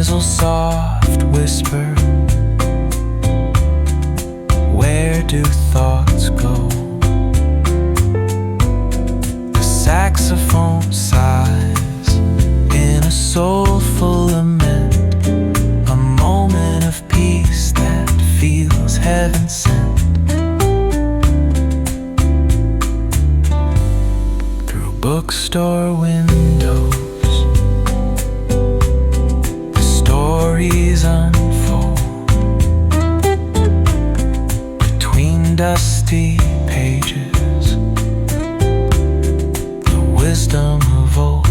drizzle soft whisper, where do thoughts go? The saxophone sighs in a soulful lament, a moment of peace that feels heaven sent. Through bookstore windows, the stories unfold. Between dusty pages, the wisdom of old.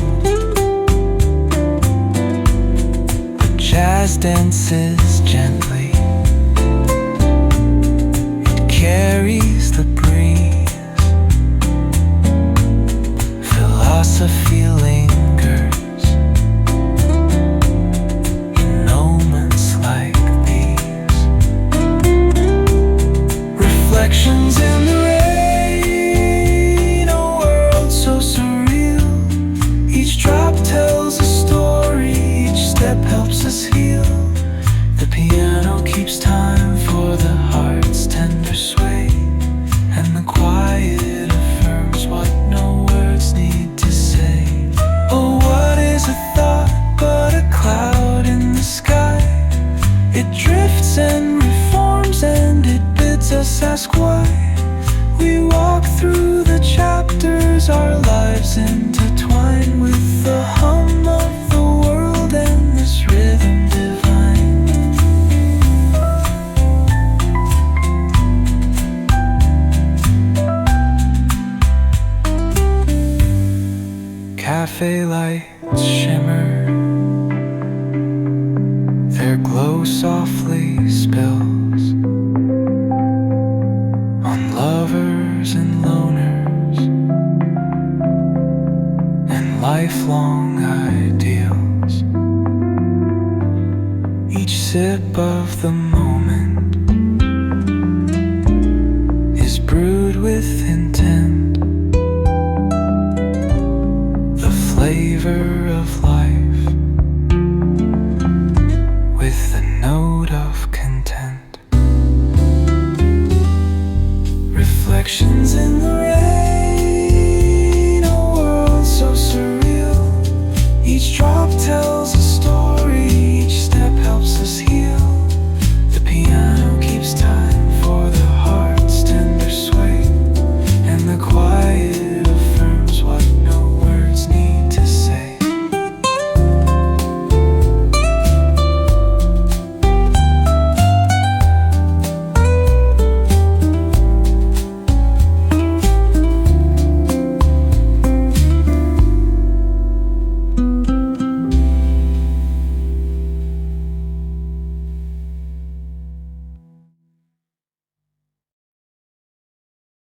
The jazz dances gently, it carries the breeze. Philosophy lingers in moments like these. Reflections in the rain, a world so surreal. Each drop tells a story, each step helps us heal. The piano keeps time for the heart's tender sway, and the quiet affirms what no words need to say. Oh, what is a thought but a cloud in the sky? It drifts and reforms and it bids us ask why. We walk through the chapters, our lives intertwine with the hum of the world and this rhythm divine. Café lights shimmer, their glow softly spills on lovers and loners and lifelong ideals. Each sip of the moment is brewed with intent, the flavor of life